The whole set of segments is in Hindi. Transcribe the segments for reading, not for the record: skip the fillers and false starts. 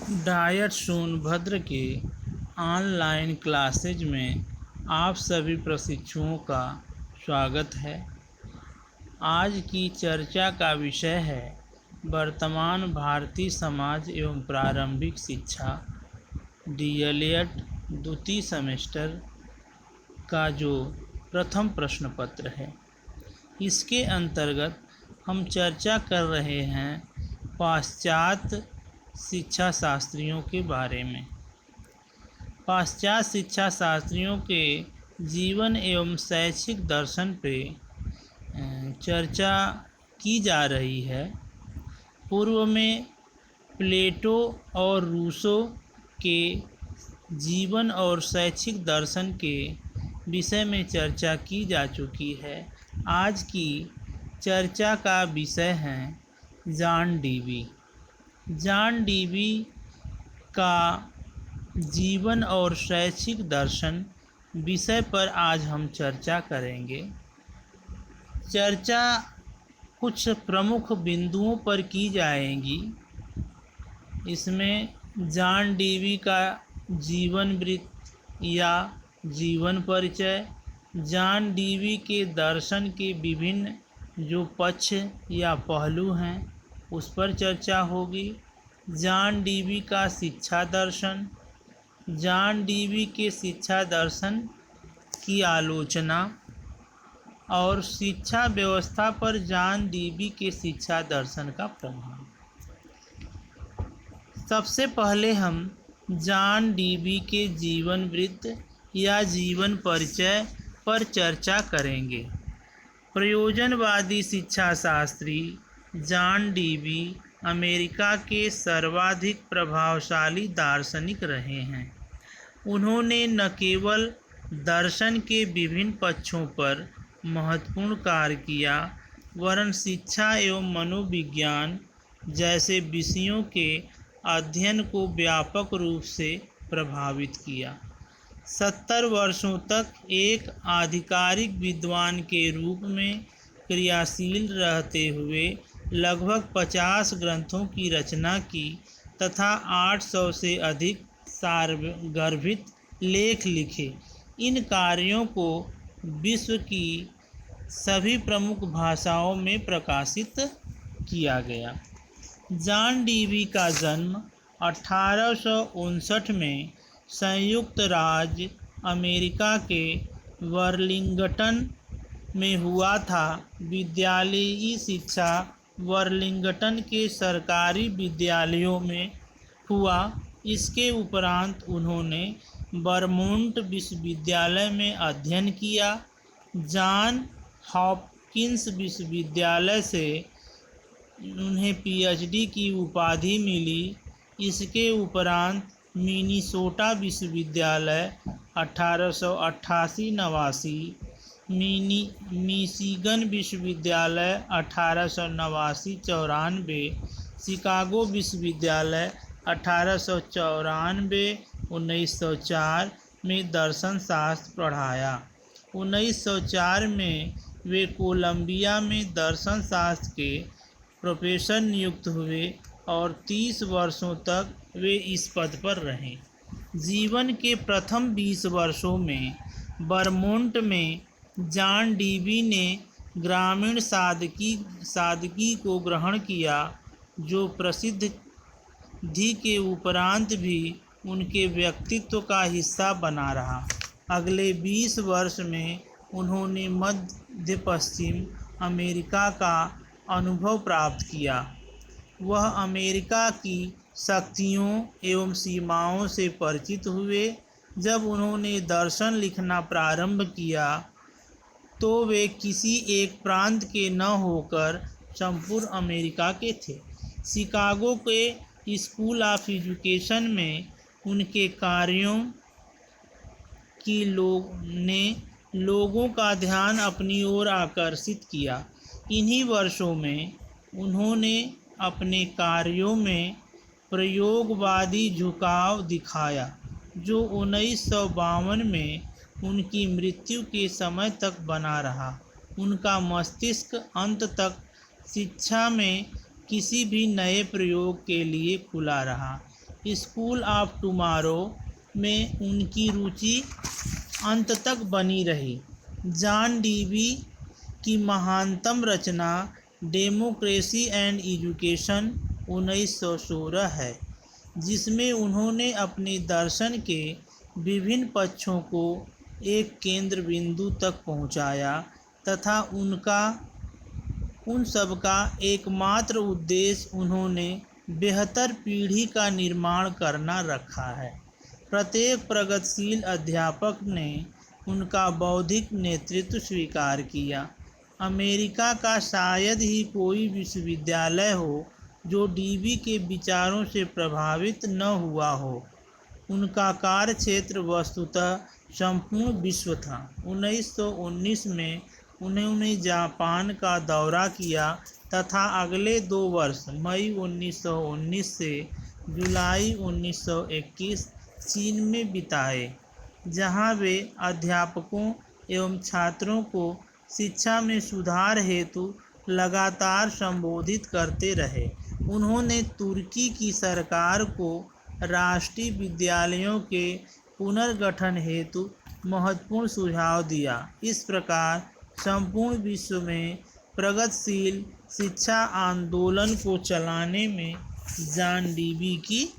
डायट सोनभद्र के ऑनलाइन क्लासेज में आप सभी प्रशिक्षुओं का स्वागत है। आज की चर्चा का विषय है वर्तमान भारतीय समाज एवं प्रारंभिक शिक्षा डीएलएड द्वितीय सेमेस्टर का जो प्रथम प्रश्न पत्र है। इसके अंतर्गत हम चर्चा कर रहे हैं पाश्चात्य शिक्षा शास्त्रियों के बारे में। पाश्चात्य शिक्षा शास्त्रियों के जीवन एवं शैक्षिक दर्शन पे चर्चा की जा रही है। पूर्व में प्लेटो और रूसो के जीवन और शैक्षिक दर्शन के विषय में चर्चा की जा चुकी है। आज की चर्चा का विषय है जॉन डीवी। जॉन डीवी का जीवन और शैक्षिक दर्शन विषय पर आज हम चर्चा करेंगे। चर्चा कुछ प्रमुख बिंदुओं पर की जाएगी। इसमें जॉन डीवी का जीवन वृत्त या जीवन परिचय, जॉन डीवी के दर्शन के विभिन्न जो पक्ष या पहलू हैं उस पर चर्चा होगी। जॉन डीवी का शिक्षा दर्शन, जॉन डीवी के शिक्षा दर्शन की आलोचना और शिक्षा व्यवस्था पर जॉन डीवी के शिक्षा दर्शन का प्रभाव। सबसे पहले हम जॉन डीवी के जीवन वृत्त या जीवन परिचय पर चर्चा करेंगे। प्रयोजनवादी शिक्षा शास्त्री जॉन डीवी अमेरिका के सर्वाधिक प्रभावशाली दार्शनिक रहे हैं। उन्होंने न केवल दर्शन के विभिन्न पक्षों पर महत्वपूर्ण कार्य किया, वरन शिक्षा एवं मनोविज्ञान जैसे विषयों के अध्ययन को व्यापक रूप से प्रभावित किया। 70 वर्षों तक एक आधिकारिक विद्वान के रूप में क्रियाशील रहते हुए लगभग 50 ग्रंथों की रचना की तथा 800 से अधिक सारगर्भित लेख लिखे। इन कार्यों को विश्व की सभी प्रमुख भाषाओं में प्रकाशित किया गया। जॉन डीवी का जन्म 1859 में संयुक्त राज्य अमेरिका के वर्लिंगटन में हुआ था। विद्यालयी शिक्षा वर्लिंगटन के सरकारी विद्यालयों में हुआ। इसके उपरांत उन्होंने वर्मोंट विश्वविद्यालय में अध्ययन किया। जॉन हॉपकिंस विश्वविद्यालय से उन्हें पीएचडी की उपाधि मिली। इसके उपरांत मिनीसोटा विश्वविद्यालय 1888-89, मिशिगन विश्वविद्यालय 1889-94, शिकागो विश्वविद्यालय 1894-1904 में दर्शन शास्त्र पढ़ाया। 1904 में वे कोलंबिया में दर्शन शास्त्र के प्रोफेसर नियुक्त हुए और 30 वर्षों तक वे इस पद पर रहे। जीवन के प्रथम 20 वर्षों में वर्मोंट में जॉन डीवी ने ग्रामीण सादगी को ग्रहण किया, जो प्रसिद्धि के उपरांत भी उनके व्यक्तित्व का हिस्सा बना रहा। अगले 20 वर्ष में उन्होंने मध्य पश्चिम अमेरिका का अनुभव प्राप्त किया। वह अमेरिका की शक्तियों एवं सीमाओं से परिचित हुए। जब उन्होंने दर्शन लिखना प्रारंभ किया तो वे किसी एक प्रांत के न होकर संपूर्ण अमेरिका के थे। शिकागो के स्कूल ऑफ एजुकेशन में उनके कार्यों की लोगों का ध्यान अपनी ओर आकर्षित किया। इन्हीं वर्षों में उन्होंने अपने कार्यों में प्रयोगवादी झुकाव दिखाया, जो 1952 में उनकी मृत्यु के समय तक बना रहा। उनका मस्तिष्क अंत तक शिक्षा में किसी भी नए प्रयोग के लिए खुला रहा। स्कूल ऑफ टुमारो में उनकी रुचि अंत तक बनी रही। जॉन डीवी की महानतम रचना डेमोक्रेसी एंड एजुकेशन 1916 है, जिसमें उन्होंने अपने दर्शन के विभिन्न पक्षों को एक केंद्र बिंदु तक पहुंचाया तथा उन सब का एकमात्र उद्देश्य उन्होंने बेहतर पीढ़ी का निर्माण करना रखा है। प्रत्येक प्रगतिशील अध्यापक ने उनका बौद्धिक नेतृत्व स्वीकार किया। अमेरिका का शायद ही कोई विश्वविद्यालय हो जो डीवी के विचारों से प्रभावित न हुआ हो। उनका कार्यक्षेत्र वस्तुतः संपूर्ण विश्व था। 1919 में उन्होंने जापान का दौरा किया तथा अगले 2 वर्ष मई 1919 से जुलाई 1921 चीन में बिताए, जहां वे अध्यापकों एवं छात्रों को शिक्षा में सुधार हेतु लगातार संबोधित करते रहे। उन्होंने तुर्की की सरकार को राष्ट्रीय विद्यालयों के पुनर्गठन हेतु महत्वपूर्ण सुझाव दिया। इस प्रकार संपूर्ण विश्व में प्रगतिशील शिक्षा आंदोलन को चलाने में जॉन डीवी की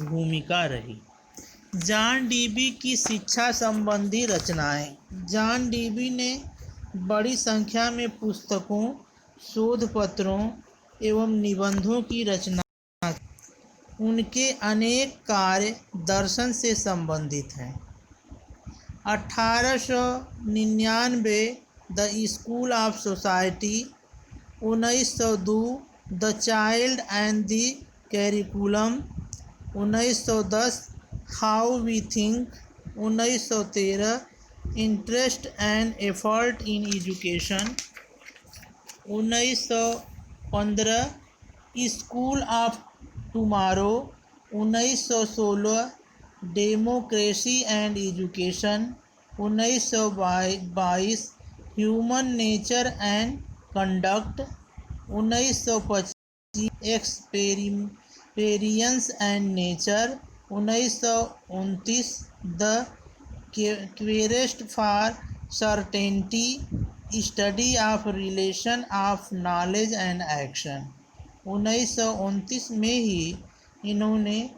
भूमिका रही। जॉन डीवी की शिक्षा संबंधी रचनाएं। जॉन डीवी ने बड़ी संख्या में पुस्तकों, शोध पत्रों एवं निबंधों की रचना। उनके अनेक कार्य दर्शन से संबंधित हैं। 1899 the school of society, 1902 the child and the curriculum, 1910 how we think, 1913 interest and effort in education, 1915 school of tomorrow, 1916 democracy and education, 1922 human nature and conduct, 1925 experience and nature, 1929 the quest for certainty, study of relation of knowledge and action. 1929 में ही इन्होंने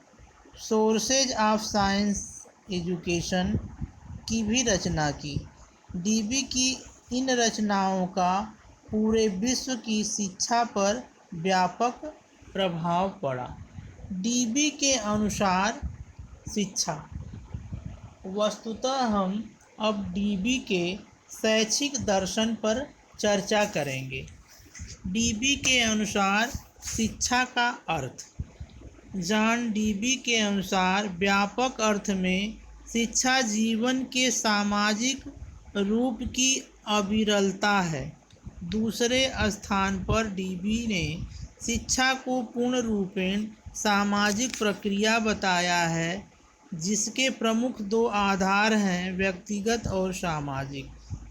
सोर्सेज ऑफ साइंस एजुकेशन की भी रचना की। डीवी की इन रचनाओं का पूरे विश्व की शिक्षा पर व्यापक प्रभाव पड़ा। डीवी के अनुसार शिक्षा। वस्तुतः हम अब डीवी के शैक्षिक दर्शन पर चर्चा करेंगे। डीवी के अनुसार शिक्षा का अर्थ। जॉन डीवी के अनुसार व्यापक अर्थ में शिक्षा जीवन के सामाजिक रूप की अविरलता है। दूसरे स्थान पर डीवी ने शिक्षा को पूर्ण रूपेण सामाजिक प्रक्रिया बताया है, जिसके प्रमुख 2 आधार हैं, व्यक्तिगत और सामाजिक।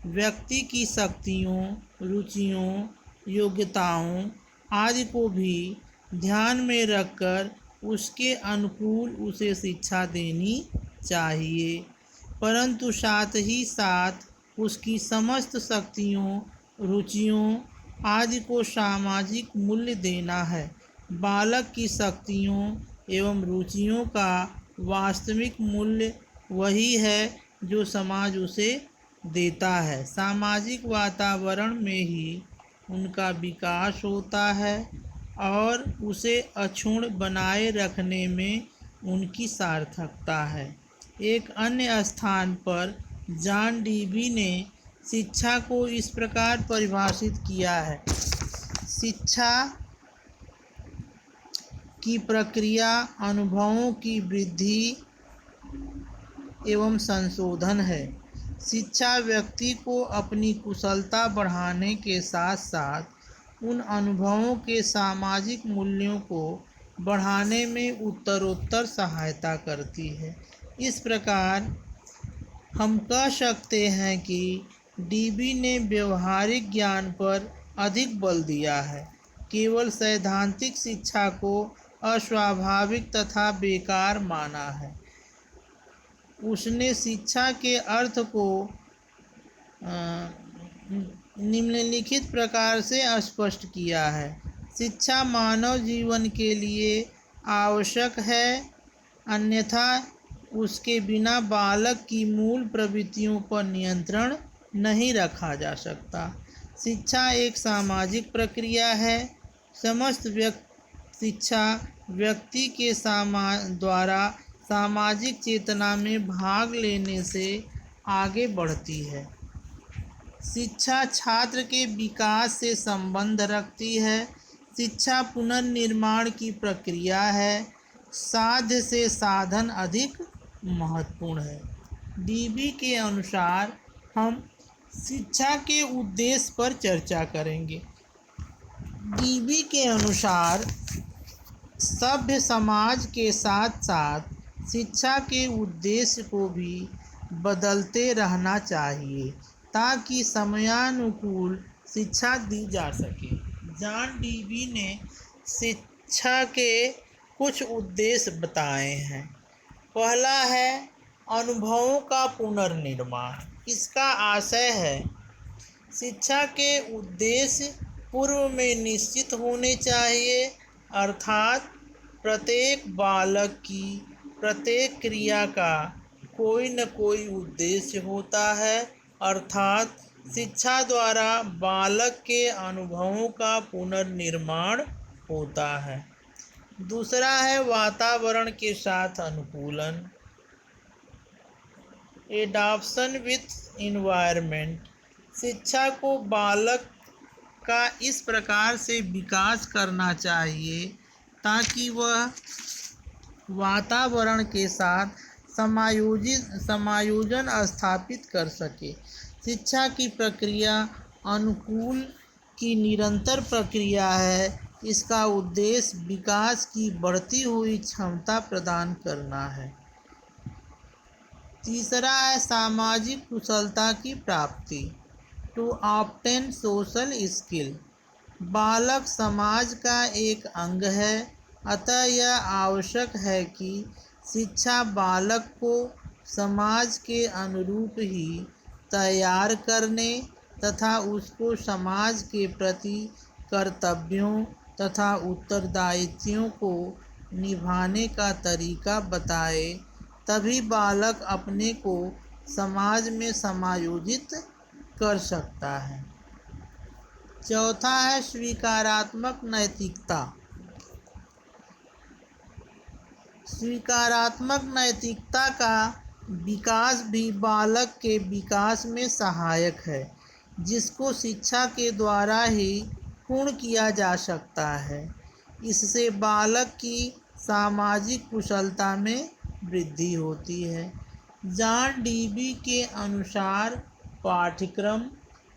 व्यक्ति की शक्तियों, रुचियों, योग्यताओं आदि को भी ध्यान में रखकर उसके अनुकूल उसे शिक्षा देनी चाहिए, परंतु साथ ही साथ उसकी समस्त शक्तियों, रुचियों आदि को सामाजिक मूल्य देना है। बालक की शक्तियों एवं रुचियों का वास्तविक मूल्य वही है जो समाज उसे देता है। सामाजिक वातावरण में ही उनका विकास होता है और उसे अक्षुण्ण बनाए रखने में उनकी सार्थकता है। एक अन्य स्थान पर जॉन डीवी ने शिक्षा को इस प्रकार परिभाषित किया है: शिक्षा की प्रक्रिया अनुभवों की वृद्धि एवं संशोधन है। शिक्षा व्यक्ति को अपनी कुशलता बढ़ाने के साथ साथ उन अनुभवों के सामाजिक मूल्यों को बढ़ाने में उत्तरोत्तर सहायता करती है। इस प्रकार हम कह सकते हैं कि डीवी ने व्यवहारिक ज्ञान पर अधिक बल दिया है। केवल सैद्धांतिक शिक्षा को अस्वाभाविक तथा बेकार माना है। उसने शिक्षा के अर्थ को निम्नलिखित प्रकार से स्पष्ट किया है। शिक्षा मानव जीवन के लिए आवश्यक है, अन्यथा उसके बिना बालक की मूल प्रवृत्तियों पर नियंत्रण नहीं रखा जा सकता। शिक्षा एक सामाजिक प्रक्रिया है। समस्त शिक्षा व्यक्ति के द्वारा सामाजिक चेतना में भाग लेने से आगे बढ़ती है। शिक्षा छात्र के विकास से संबंध रखती है। शिक्षा पुनर्निर्माण की प्रक्रिया है। साध्य से साधन अधिक महत्वपूर्ण है। डीबी के अनुसार हम शिक्षा के उद्देश्य पर चर्चा करेंगे। डीबी के अनुसार सभ्य समाज के साथ साथ शिक्षा के उद्देश्य को भी बदलते रहना चाहिए ताकि समयानुकूल शिक्षा दी जा सके। जॉन डीबी ने शिक्षा के कुछ उद्देश्य बताए हैं। पहला है अनुभवों का पुनर्निर्माण। इसका आशय है शिक्षा के उद्देश्य पूर्व में निश्चित होने चाहिए, अर्थात प्रत्येक बालक की प्रत्येक क्रिया का कोई न कोई उद्देश्य होता है, अर्थात शिक्षा द्वारा बालक के अनुभवों का पुनर्निर्माण होता है। दूसरा है वातावरण के साथ अनुकूलन, एडॉप्शन विथ एनवायरनमेंट। शिक्षा को बालक का इस प्रकार से विकास करना चाहिए ताकि वह वातावरण के साथ समायोजन स्थापित कर सके। शिक्षा की प्रक्रिया अनुकूल की निरंतर प्रक्रिया है। इसका उद्देश्य विकास की बढ़ती हुई क्षमता प्रदान करना है। तीसरा है सामाजिक कुशलता की प्राप्ति, टू ऑब्टेन सोशल स्किल। बालक समाज का एक अंग है, अतः यह आवश्यक है कि शिक्षा बालक को समाज के अनुरूप ही तैयार करने तथा उसको समाज के प्रति कर्तव्यों तथा उत्तरदायित्वों को निभाने का तरीका बताए, तभी बालक अपने को समाज में समायोजित कर सकता है। चौथा है स्वीकारात्मक नैतिकता। स्वीकारात्मक नैतिकता का विकास भी बालक के विकास में सहायक है, जिसको शिक्षा के द्वारा ही पूर्ण किया जा सकता है। इससे बालक की सामाजिक कुशलता में वृद्धि होती है। जॉन डीबी के अनुसार पाठ्यक्रम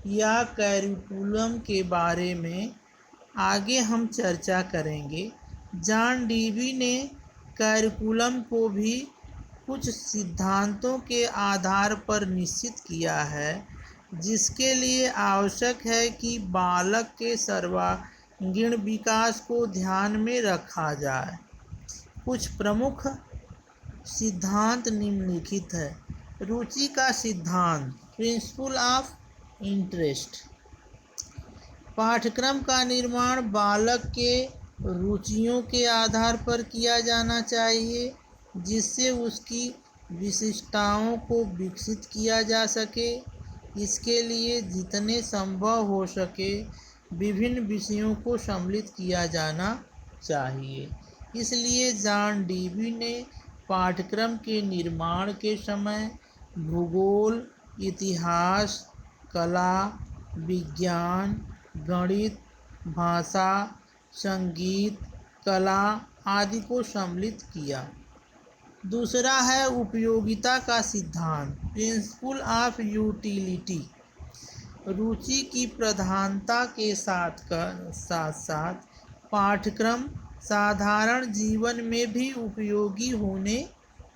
या कैरिकुलम के बारे में आगे हम चर्चा करेंगे। जॉन डीबी ने कैरिकुलम को भी कुछ सिद्धांतों के आधार पर निश्चित किया है, जिसके लिए आवश्यक है कि बालक के सर्वांगीण विकास को ध्यान में रखा जाए। कुछ प्रमुख सिद्धांत निम्नलिखित है। रुचि का सिद्धांत, प्रिंसिपल ऑफ इंटरेस्ट। पाठ्यक्रम का निर्माण बालक के रुचियों के आधार पर किया जाना चाहिए, जिससे उसकी विशिष्टताओं को विकसित किया जा सके। इसके लिए जितने संभव हो सके विभिन्न विषयों को सम्मिलित किया जाना चाहिए। इसलिए जॉन डीबी ने पाठ्यक्रम के निर्माण के समय भूगोल, इतिहास, कला, विज्ञान, गणित, भाषा, संगीत, कला आदि को सम्मिलित किया। दूसरा है उपयोगिता का सिद्धांत, प्रिंसिपल ऑफ यूटिलिटी। रुचि की प्रधानता के साथ साथ पाठ्यक्रम साधारण जीवन में भी उपयोगी होने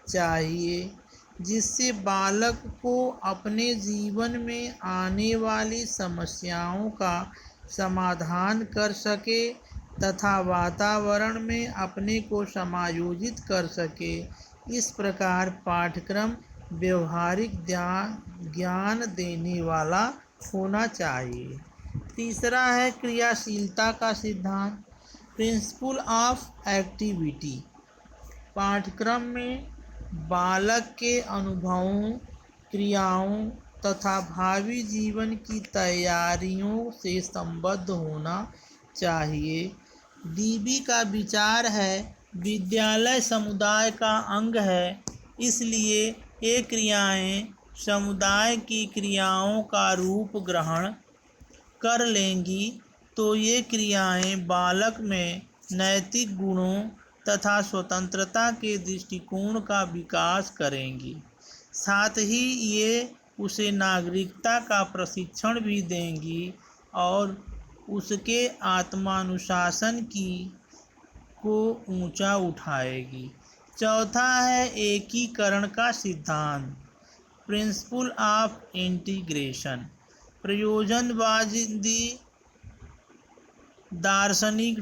चाहिए, जिससे बालक को अपने जीवन में आने वाली समस्याओं का समाधान कर सके तथा वातावरण में अपने को समायोजित कर सके। इस प्रकार पाठ्यक्रम व्यवहारिक ज्ञान देने वाला होना चाहिए। तीसरा है क्रियाशीलता का सिद्धांत, प्रिंसिपल ऑफ एक्टिविटी। पाठ्यक्रम में बालक के अनुभवों, क्रियाओं तथा भावी जीवन की तैयारियों से संबद्ध होना चाहिए। डीबी का विचार है विद्यालय समुदाय का अंग है, इसलिए ये क्रियाएं समुदाय की क्रियाओं का रूप ग्रहण कर लेंगी तो ये क्रियाएं बालक में नैतिक गुणों तथा स्वतंत्रता के दृष्टिकोण का विकास करेंगी। साथ ही ये उसे नागरिकता का प्रशिक्षण भी देंगी और उसके आत्मानुशासन को ऊंचा उठाएगी। चौथा है एकीकरण का सिद्धांत, प्रिंसिपल ऑफ इंटीग्रेशन। प्रयोजनवादी दार्शनिक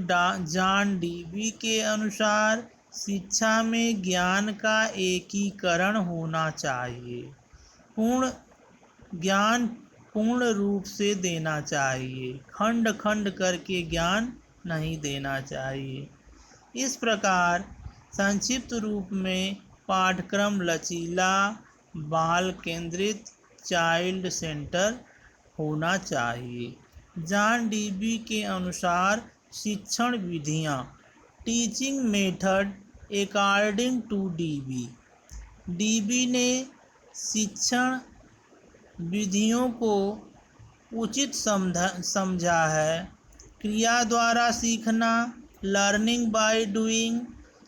जॉन डीबी के अनुसार शिक्षा में ज्ञान का एकीकरण होना चाहिए। ज्ञान पूर्ण रूप से देना चाहिए, खंड खंड करके ज्ञान नहीं देना चाहिए। इस प्रकार संक्षिप्त रूप में पाठ्यक्रम लचीला, बाल केंद्रित, चाइल्ड सेंटर होना चाहिए। जॉन डीबी के अनुसार शिक्षण विधियाँ, teaching method according to DB. DB ने शिक्षण विधियों को उचित समझा है। क्रिया द्वारा सीखना, लर्निंग बाय डूइंग,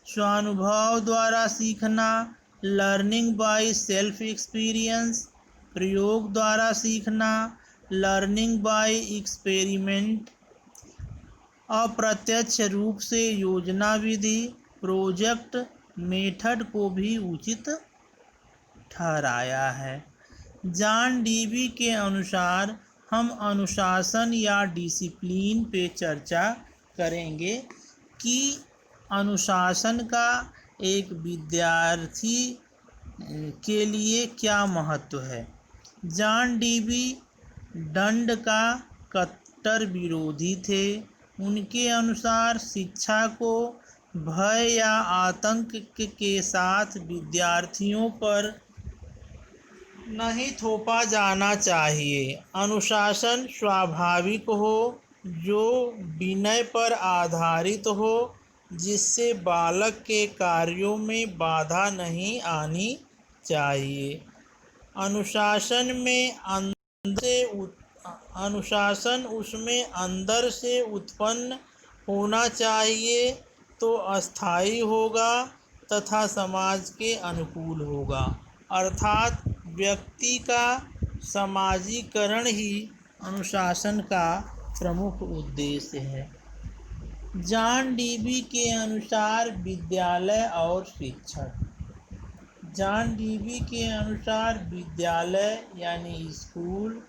स्वानुभव द्वारा सीखना, लर्निंग बाय सेल्फ एक्सपीरियंस, प्रयोग द्वारा सीखना, लर्निंग बाय एक्सपेरिमेंट, अप्रत्यक्ष रूप से योजना विधि, प्रोजेक्ट मेथड को भी उचित ठहराया है। जॉन डीबी के अनुसार हम अनुशासन या डिसिप्लिन पे चर्चा करेंगे कि अनुशासन का एक विद्यार्थी के लिए क्या महत्व है। जॉन डीबी दंड का कट्टर विरोधी थे। उनके अनुसार शिक्षा को भय या आतंक के साथ विद्यार्थियों पर नहीं थोपा जाना चाहिए। अनुशासन स्वाभाविक हो, जो विनय पर आधारित हो, जिससे बालक के कार्यों में बाधा नहीं आनी चाहिए। अनुशासन उसमें अंदर से उत्पन्न होना चाहिए तो अस्थायी होगा तथा समाज के अनुकूल होगा, अर्थात व्यक्ति का समाजीकरण ही अनुशासन का प्रमुख उद्देश्य है। जॉन डीबी के अनुसार विद्यालय और शिक्षक। जॉन डीबी के अनुसार विद्यालय यानी स्कूल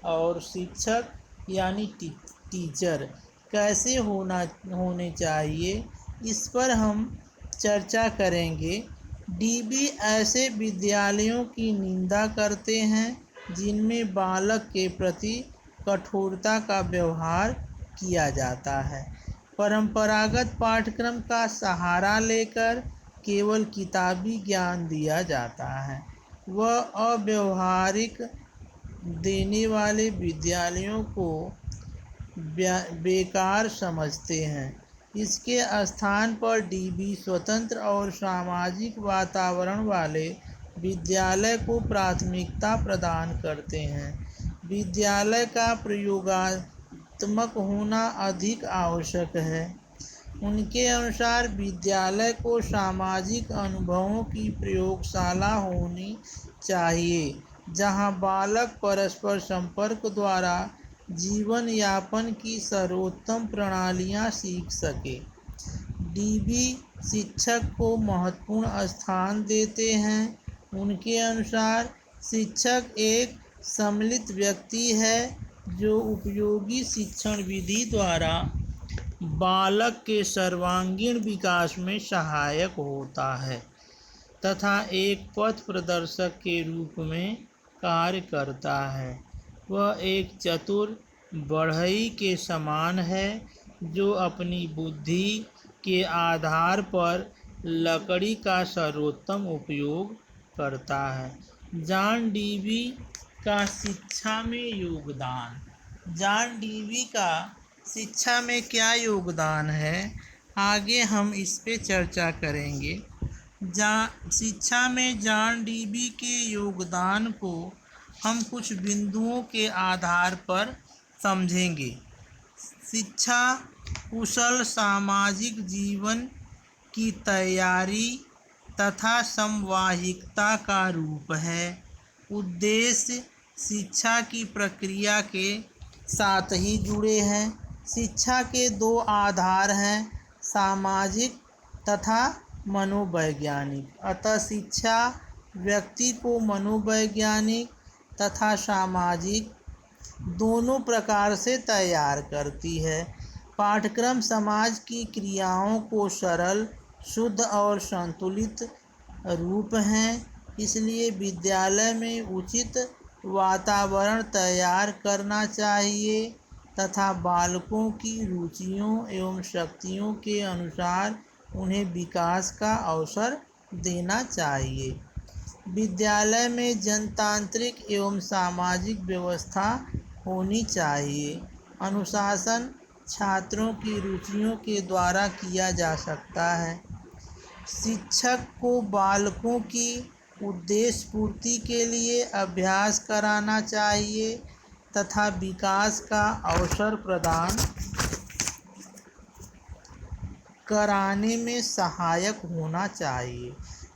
और शिक्षक यानी टीचर कैसे होने चाहिए, इस पर हम चर्चा करेंगे। डीबी ऐसे विद्यालयों की निंदा करते हैं जिनमें बालक के प्रति कठोरता का व्यवहार किया जाता है, परंपरागत पाठ्यक्रम का सहारा लेकर केवल किताबी ज्ञान दिया जाता है। वह अव्यवहारिक देने वाले विद्यालयों को बेकार समझते हैं। इसके स्थान पर डीबी स्वतंत्र और सामाजिक वातावरण वाले विद्यालय को प्राथमिकता प्रदान करते हैं। विद्यालय का प्रयोगात्मक होना अधिक आवश्यक है। उनके अनुसार विद्यालय को सामाजिक अनुभवों की प्रयोगशाला होनी चाहिए, जहां बालक परस्पर संपर्क द्वारा जीवन यापन की सर्वोत्तम प्रणालियां सीख सके। डीबी शिक्षक को महत्वपूर्ण स्थान देते हैं। उनके अनुसार शिक्षक एक सम्मिलित व्यक्ति है जो उपयोगी शिक्षण विधि द्वारा बालक के सर्वांगीण विकास में सहायक होता है तथा एक पथ प्रदर्शक के रूप में कार्य करता है। वह एक चतुर बढ़ई के समान है जो अपनी बुद्धि के आधार पर लकड़ी का सर्वोत्तम उपयोग करता है। जॉन डीवी का शिक्षा में योगदान। जॉन डीवी का शिक्षा में क्या योगदान है, आगे हम इस पे चर्चा करेंगे। शिक्षा में जॉन डीवी के योगदान को हम कुछ बिंदुओं के आधार पर समझेंगे। शिक्षा कुशल सामाजिक जीवन की तैयारी तथा समवाहिकता का रूप है। उद्देश्य शिक्षा की प्रक्रिया के साथ ही जुड़े हैं। शिक्षा के दो आधार हैं, सामाजिक तथा मनोवैज्ञानिक। अतः शिक्षा व्यक्ति को मनोवैज्ञानिक तथा सामाजिक दोनों प्रकार से तैयार करती है। पाठ्यक्रम समाज की क्रियाओं को सरल, शुद्ध और संतुलित रूप हैं, इसलिए विद्यालय में उचित वातावरण तैयार करना चाहिए तथा बालकों की रुचियों एवं शक्तियों के अनुसार उन्हें विकास का अवसर देना चाहिए। विद्यालय में जनतांत्रिक एवं सामाजिक व्यवस्था होनी चाहिए। अनुशासन छात्रों की रुचियों के द्वारा किया जा सकता है। शिक्षक को बालकों की उद्देश्य पूर्ति के लिए अभ्यास कराना चाहिए तथा विकास का अवसर प्रदान कराने में सहायक होना चाहिए।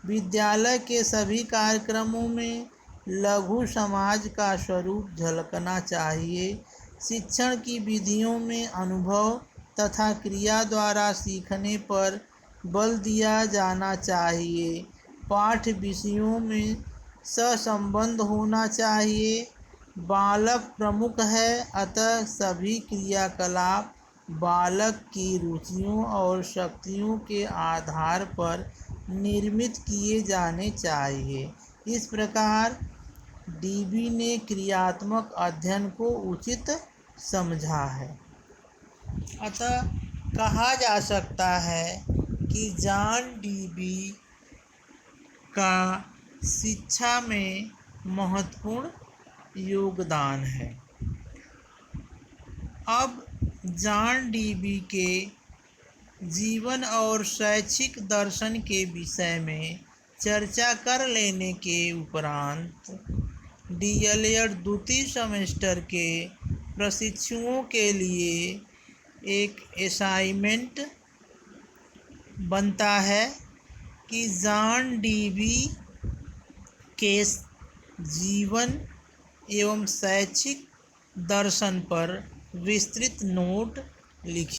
विद्यालय के सभी कार्यक्रमों में लघु समाज का स्वरूप झलकना चाहिए। शिक्षण की विधियों में अनुभव तथा क्रिया द्वारा सीखने पर बल दिया जाना चाहिए। पाठ्य विषयों में सहसंबंध होना चाहिए। बालक प्रमुख है, अतः सभी क्रियाकलाप बालक की रुचियों और शक्तियों के आधार पर निर्मित किए जाने चाहिए। इस प्रकार डीवी ने क्रियात्मक अध्ययन को उचित समझा है। अतः कहा जा सकता है कि जॉन डीवी का शिक्षा में महत्वपूर्ण योगदान है। अब जॉन डीवी के जीवन और शैक्षिक दर्शन के विषय में चर्चा कर लेने के उपरांत डीएलएड द्वितीय सेमेस्टर के प्रशिक्षुओं के लिए एक असाइनमेंट बनता है कि जॉन डीवी के जीवन एवं शैक्षिक दर्शन पर विस्तृत नोट लिखिए।